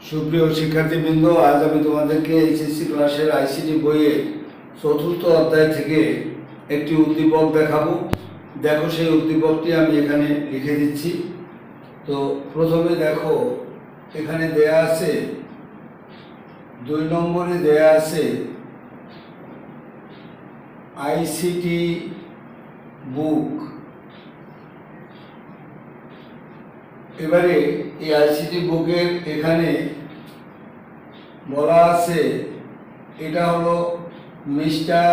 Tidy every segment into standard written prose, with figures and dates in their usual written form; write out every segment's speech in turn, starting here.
সুপ্রিয় শিক্ষার্থীবৃন্দ, আজ আমি তোমাদেরকে এইচএসসি ক্লাসের আইসিটি বইয়ের চতুর্থ অধ্যায় থেকে একটি উদ্দীপক দেখাবো। দেখো, সেই উদ্দীপকটি আমি এখানে লিখে দিচ্ছি। তো প্রথমে দেখো, এখানে দেয়া আছে 2 নম্বরে দেয়া আছে আইসিটি বুক। এবারে এই আইসিটি বুকের এখানে বলা আছে এটা হলো মিস্টার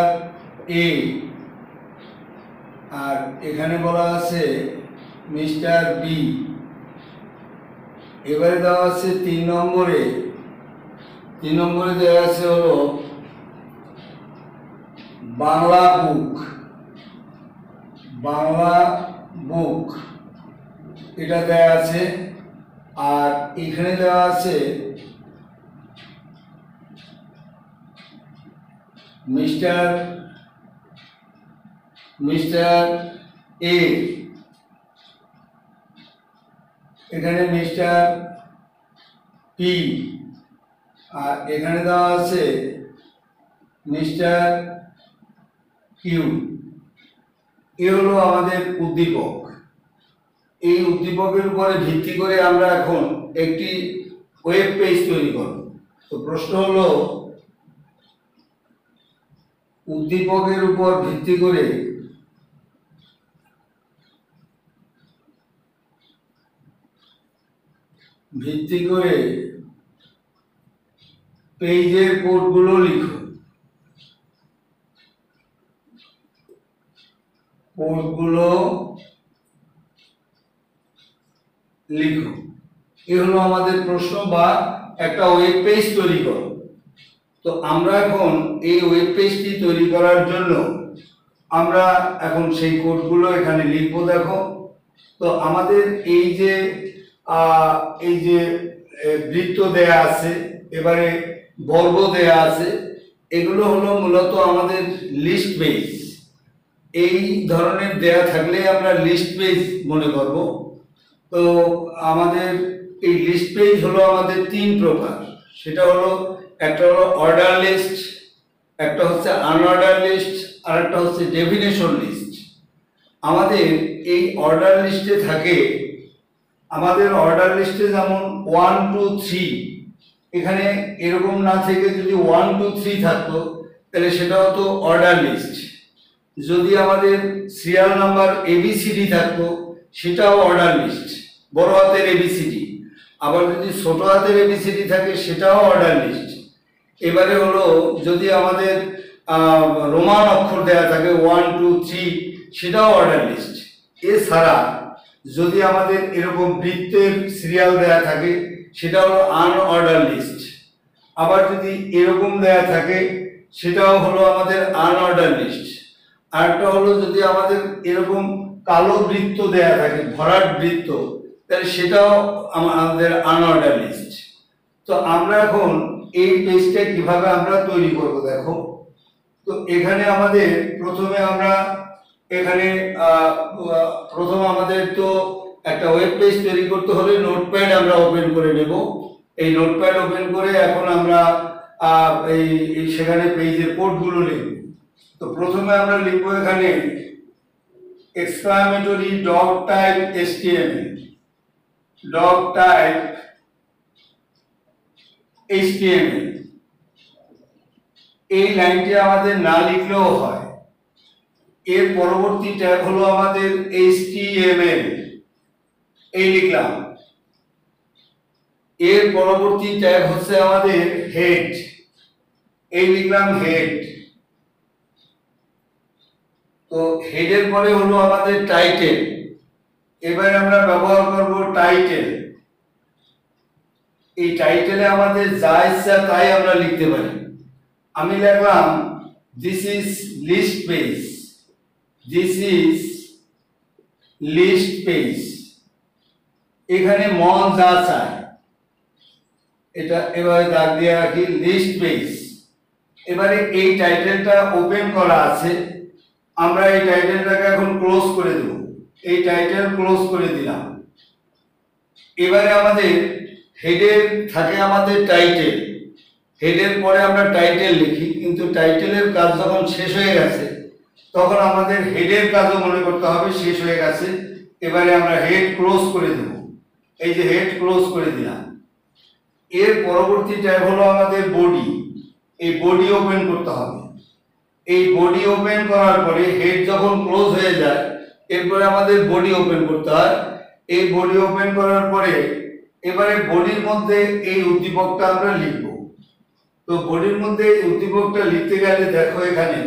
এ, আর এখানে বলা আছে মিস্টার বি। এবারে দেওয়া আছে 3 নম্বরে দেওয়া আছে হলো বাংলা বুক, এটা দেওয়া আছে। আর এখানে দেওয়া আছে মিস্টার এ, এখানে মিস্টার পি, আর এখানে দেওয়া আছে মিস্টার কিউ। এ হলো আমাদের উদ্দীপক। এই উদ্দীপকের উপরে ভিত্তি করে আমরা এখন একটি ওয়েব পেজ তৈরি করব। তো প্রশ্ন হলো, উদ্দীপকের উপর ভিত্তি করে পেজের কোডগুলো লিখো। এ হলো আমাদের প্রশ্ন, বা একটা ওয়েব পেজ তৈরি করো। তো আমরা এখন এই ওয়েব পেজটি তৈরি করার জন্য আমরা এখন সেই কোডগুলো এখানে লিখব। দেখো, তো আমাদের এই যে বৃত্ত দেয়া আছে, এবারে বর্গ দেয়া আছে, এগুলো হলো মূলত আমাদের লিস্ট পেজ। এই ধরনের দেয়া থাকলে আমরা লিস্ট পেজ মনে করব। তো আমাদের এই লিস্ট পেজ হলো আমাদের 3 প্রকার। সেটা হলো, একটা হলো অর্ডার লিস্ট, একটা হচ্ছে আনঅর্ডার লিস্ট, আর একটা হচ্ছে ডেফিনেশন লিস্ট। আমাদের এই অর্ডার লিস্টে থাকে, আমাদের অর্ডার লিস্টে যেমন 1 2 3, এখানে এরকম না থেকে যদি 1 2 3 থাকতো তাহলে সেটা হতো অর্ডার লিস্ট। যদি আমাদের সিরিয়াল নাম্বার এবিসিডি থাকতো সেটাও অর্ডার লিস্ট, বড় হাতের এবিসিডি। আবার যদি ছোট হাতের এবিসিডি থাকে সেটাও অর্ডার লিস্ট। এবারে হলো, যদি আমাদের রোমান অক্ষর দেয়া থাকে 1 2 3, সেটাও অর্ডার লিস্ট। এছাড়া যদি আমাদের এরকম বৃত্তের সিরিয়াল দেয়া থাকে সেটা হলো আনঅর্ডার লিস্ট। আবার যদি এরকম দেয়া থাকে সেটাও হলো আমাদের আনঅর্ডার লিস্ট। আরেকটা হলো, যদি আমাদের এরকম কালো বৃত্ত দেয়া থাকে, ভরাট বৃত্ত, তাহলে সেটাও আমাদের আনঅর্ডার লিস্ট। তো আমরা এখন এই পেজটা কিভাবে আমরা তৈরি করব দেখো। তো এখানে আমাদের প্রথমে আমাদের তো একটা ওয়েব পেজ তৈরি করতে হলে নোটপ্যাড আমরা ওপেন করে নেব। এই নোটপ্যাড ওপেন করে এখন আমরা সেখানে পেজের কোডগুলো লিখব। তো প্রথমে আমরা লিখব এখানে এক্সক্লামেটরি ডক টাইপ HTML। এই লাইনটি আমাদের না লিখলেও হয়। এর পরবর্তী ট্যাগ হলো আমাদের HTML, এই লিখলাম। এর পরবর্তী ট্যাগ হচ্ছে আমাদের হেড, এই লিখলাম হেড। তো হেডের পরে হলো আমাদের টাইটেল। এবারে আমরা ব্যবহার করব টাইটেল। এই টাইটেলে আমাদের যা ইচ্ছা তাই আমরা লিখতে পারি। আমি লিখলাম দিস ইজ লিস্ট পেজ। এখানে মন যা চায় এটা এবারে দাগ দিয়ে রাখি, লিস্ট পেজ। এবারে এই টাইটেলটা ওপেন করা আছে, আমরা এই টাইটেলটাকে এখন ক্লোজ করে দেব। এই টাইটেল ক্লোজ করে দিলাম। এবারে আমাদের হেডের থাকে আমাদের টাইটেল, হেডের পরে আমরা টাইটেল লিখি, কিন্তু টাইটেলের কাজ যখন শেষ হয়ে গেছে তখন আমাদের হেডের কাজও মনে করতে হবে শেষ হয়ে গেছে। এবারে আমরা হেড ক্লোজ করে দেব, এই যে হেড ক্লোজ করে দিলাম। এর পরবর্তী ট্যাব হলো আমাদের বডি, এই বডি ওপেন করতে হবে। এই বডি ওপেন করার পরে হেড যখন ক্লোজ হয়ে যায় এরপরে আমাদের বডি ওপেন করতে হয়। এই বডি ওপেন করার পরে এবারে বডির মধ্যে এই উদ্দীপকটা আমরা লিখব। তো বডির মধ্যে এই উদ্দীপকটা লিখতে গেলে দেখো এখানে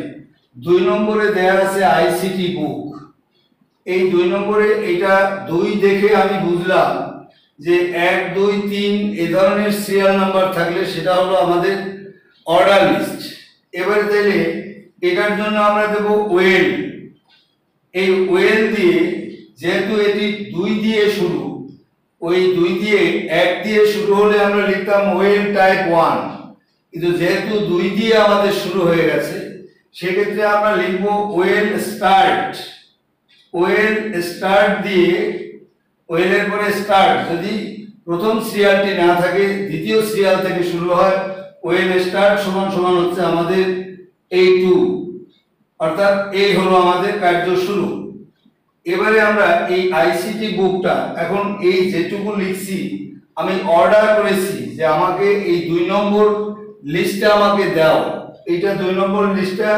2 নম্বরে দেয়া আছে আইসিটি বুক। এই 2 নম্বরে এটা 2 দেখে আমি বুঝলাম যে 1 2 3 এই ধরনের সিরিয়াল নাম্বার থাকলে সেটা হলো আমাদের অর্ডার লিস্ট। এবারে তাইলে এটার জন্য আমরা দেব ওয়েল। এই ওয়েল দিয়ে, যেহেতু এটি 2 দিয়ে শুরু, ওই 2 দিয়ে 1 দিয়ে শুরু হলে আমরা লিখতাম ওয়েল টাইপ 1, কিন্তু যেহেতু 2 দিয়ে আমাদের শুরু হয়ে গেছে সেক্ষেত্রে আমরা লিখব ওয়েল স্টার্ট। ওয়েল স্টার্ট দিয়ে, ওয়েলের পরে স্টার্ট যদি প্রথম সিরিয়ালটি না থাকে দ্বিতীয় সিরিয়াল থেকে শুরু হয়, ওয়েল স্টার্ট সমান সমান হচ্ছে আমাদের এই 2, অর্থাৎ এই হলো আমাদের কার্য শুরু। এবারে আমরা এই আইসিটি বুকটা এখন এই যেটুকু লিখছি আমি অর্ডার করেছি যে আমাকে এই 2 নম্বর লিস্টটা আমাকে দাও, এটা 2 নম্বর লিস্টটা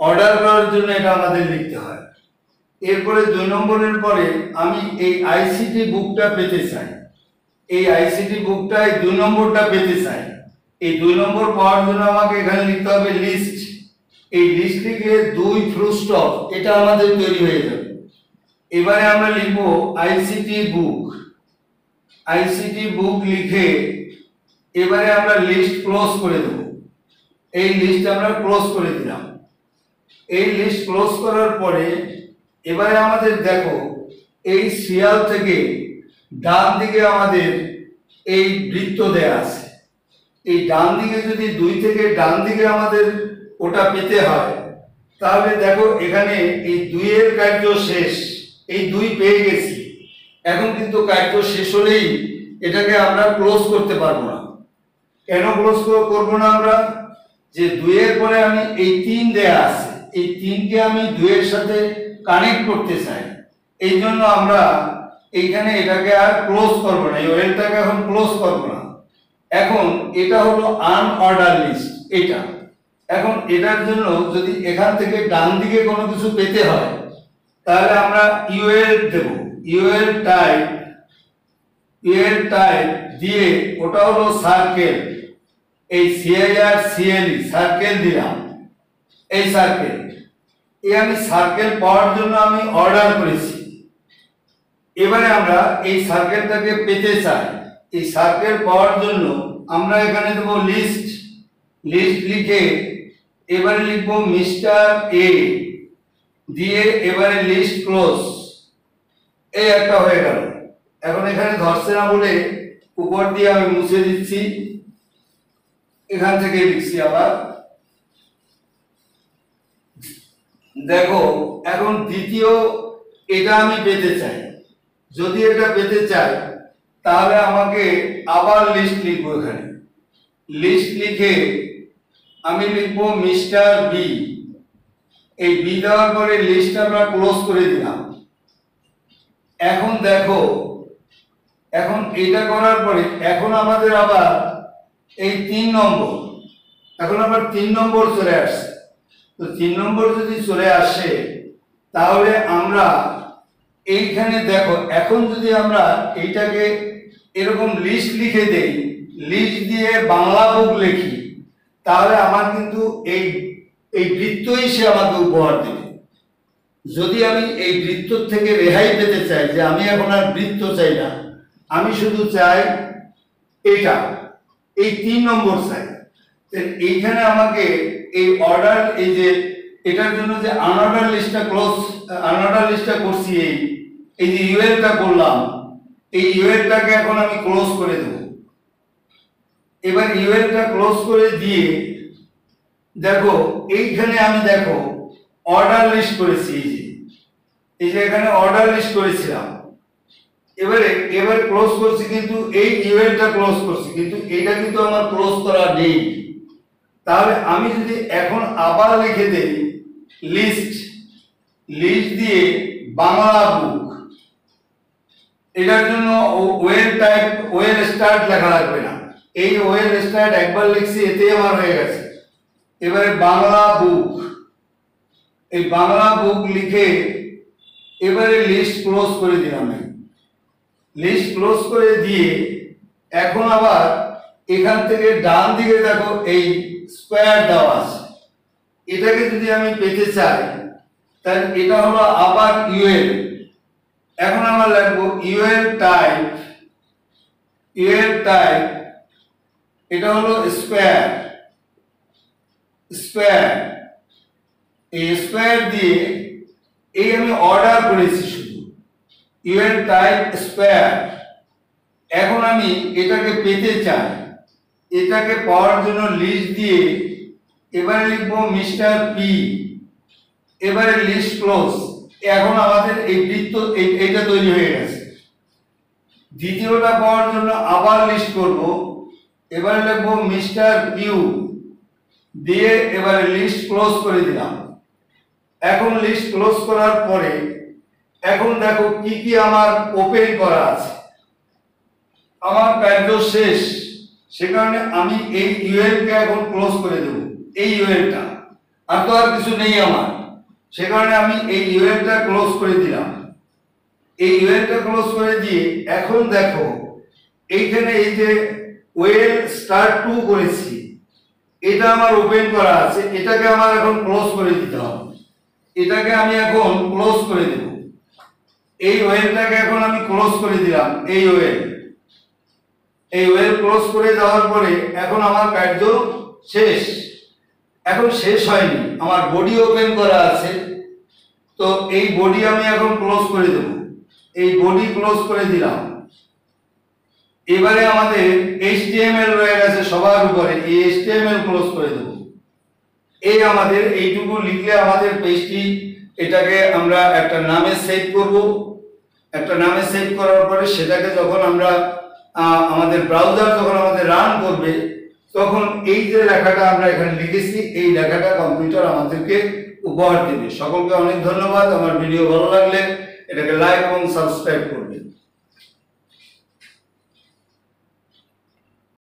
অর্ডার করার জন্য এটা আমাদের লিখতে হয়। এরপরে 2 নম্বরের পরে আমি এই আইসিটি বুকটা পেতে চাই, এই আইসিটি বুকটাই 2 নম্বরটা পেতে চাই। এই 2 নম্বর পাওয়ার জন্য আমাকে এখানে লিখতে হবে লিস্ট। এই লিস্ট লিখে 2 ফুল স্টপ, এটা আমাদের তৈরি হয়ে যাবে। এবারে আমরা লিখব আইসিটি বুক। আইসিটি বুক লিখে এবারে আমরা লিস্ট ক্লোজ করে দেব। এই লিস্ট আমরা ক্লোজ করে দিলাম। এই লিস্ট ক্লোজ করার পরে এবারে আমাদের দেখো এই সিরিয়াল থেকে ডান দিকে আমাদের এই বৃত্ত দেয়া আছে। এই ডান দিকে যদি 2 থেকে ডান দিকে আমাদের ওটা পেতে হয় তাহলে দেখো এখানে এই 2 এর কার্য শেষ, এই 2 পেয়ে গেছি। এখন কিন্তু কার্য শেষ হলেই এটাকে আমরা ক্লোজ করতে পারবো না। কেন ক্লোজ করব না আমরা? যে 2 এর পরে আমি এই 3 দেয়া আছে, এই 3 কে আমি 2 এর সাথে কানেক্ট করতে চাই, এই জন্য আমরা এইখানে এটাকে আর ক্লোজ করব না, এই ওয়েলটাকে এখন ক্লোজ করব না। এখন এটা হলো আনঅর্ডার লিস্ট এটা। এখন এটার জন্য যদি এখান থেকে ডান দিকে কোনো কিছু পেতে হয় তাহলে আমরা ইউএল দেব, ইউএল টাইপ দিয়ে ওটা হলো সার্কেল। এই সিআইআর সিএলই সার্কেল দিলাম, এই সার্কেল। এই আমি সার্কেল পাওয়ার জন্য আমি অর্ডার করেছি। এবারে আমরা এই সার্কেলটাকে পেতে চাই। এই সার্কেল পাওয়ার জন্য আমরা এখানে দেব লিস্ট। লিস্ট লিখে এবারে লিখব মিস্টার এ দিয়ে এবারে লিস্ট ক্লোজ। এই একটা হয়ে গেল। এখন এখানে ধরছে না বলে উপর দিয়ে আমি মুছে দিচ্ছি, এখান থেকে লিখছি আবার। দেখো এখন দ্বিতীয় এটা আমি পেতে চাই। যদি এটা পেতে চাই তাহলে আমাকে আবার লিস্ট লিখবো। এখানে লিস্ট লিখে আমি লিখবো মিস্টার বি। এই বি দেওয়ার পরে লিস্ট আমরা ক্লোজ করে দিলাম। এখন দেখো এখন এটা করার পরে এখন আমাদের আবার এই 3 নম্বর, এখন আবার 3 নম্বর চলে আসছে। তো 3 নম্বর যদি চলে আসে তাহলে আমরা এইখানে দেখো এখন যদি আমরা এইটাকে এরকম লিস্ট লিখে দেই, লিস্ট দিয়ে বাংলা বুক লিখি, তাহলে আমার কিন্তু এই বৃত্তই সে আমাকে উপহার দেবে। যদি আমি এই বৃত্ত থেকে রেহাই পেতে চাই, যে আমি এখন আর বৃত্ত চাই না, আমি শুধু চাই এটা, এই 3 নম্বর চাই, এইখানে আমাকে এই অর্ডার, এই যে এটার জন্য যে আনঅর্ডার লিস্টটা করছি, এই যে ইউএলটা করলাম, এই ইউএলটাকে এখন আমি ক্লোজ করে দেব। এবার ইউএলটা ক্লোজ করে দিয়ে দেখো এইখানে আমি দেখো অর্ডার লিস্ট করেছি, এই যে এখানে অর্ডার লিস্ট করেছিলাম। এবারে এবার ক্লোজ করছি, কিন্তু এই ইউএলটা ক্লোজ করছি, কিন্তু এটা কিন্তু আমার ক্লোজ করা নেই। তাহলে আমি যদি এখন আবার লিখে দেই লিস্ট, লিস্ট দিয়ে বাংলা বুক, এটার জন্য ওয়েল টাইপ ওয়েল স্টার্ট লেখা লাগবে না, এই ওয়েল স্টার্ট একবার লিখছি, এতে আমার হয়ে গেছে। এবারে বাংলা বুক, এই বাংলা বুক লিখে এবারে লিস্ট ক্লোজ করে দিলাম। লিস্ট ক্লোজ করে দিয়ে এখন আবার এখান থেকে ডান দিকে দেখো এই স্কয়ার দেওয়া আছে, এটাকে যদি আমি পেতে চাই তাহলে এটা হলো আবার ইউএল। এখন আমরা লিখবো ইউএল টাইপ, ইউএল টাইপ এটা হলো স্কয়ার, স্কয়ার, এই স্কয়ার দিয়ে এই আমি অর্ডার করেছি শুধু ইউএল টাইপ স্কয়ার। এখন আমি এটাকে পেতে চাই, এটাকে পাওয়ার জন্য লিস্ট দিয়ে এবারে লিখবো মিস্টার পি, এবারে লিস্ট ক্লোজ। এখন আমাদের এই বৃত্ত এইটা তৈরি হয়ে গেছে। দ্বিতীয়টা পাওয়ার জন্য আবার লিস্ট করব, এবারে লিখবো মিস্টার কিউ দিয়ে এবারে লিস্ট ক্লোজ করে দিলাম। এখন লিস্ট ক্লোজ করার পরে এখন দেখো কি কি আমার ওপেন করা আছে, আমার কার্য শেষ, সে কারণে আমি এই ইউএল কে এখন ক্লোজ করে দেব, এই ইউএলটা আর তো আর কিছু নেই আমার, সে কারণে আমি এই ইউএলটা ক্লোজ করে দিলাম। এই ইউএলটা ক্লোজ করে দিয়ে এখন দেখো এইখানে এই যে ওয়েল স্টার্ট 2 করেছি, এটা আমার ওপেন করা আছে, এটাকে আমার এখন ক্লোজ করে দিতে হবে, এটাকে আমি এখন ক্লোজ করে দেব। এই ওয়েলটাকে এখন আমি ক্লোজ করে দিলাম, এই ওয়েল, এই ওয়েল ক্লোজ করে দেওয়ার পরে এখন আমার কার্য শেষ। এখন শেষ হয়নি, আমার বডি ওপেন করা আছে, তো এই বডি আমি এখন ক্লোজ করে দেব, এই বডি ক্লোজ করে দিলাম। এবারে আমাদের HTML রয়ে গেছে সবার উপরে, এই HTML ক্লোজ করে দেব। এই আমাদের এইটুকু লিখলে আমাদের পেজটি, এটাকে আমরা একটা নামে সেভ করব, একটা নামে সেভ করার পরে সেটাকে যখন আমরা আমাদের ব্রাউজার যখন আমাদের রান করবে তখন এই যে লেখাটা আমরা এখানে লিখেছি এই লেখাটা কম্পিউটার আমাদেরকে উপহার দেবে। সকলকে অনেক ধন্যবাদ। আমার ভিডিও ভালো লাগলে এটাকে লাইক এবং সাবস্ক্রাইব করবেন।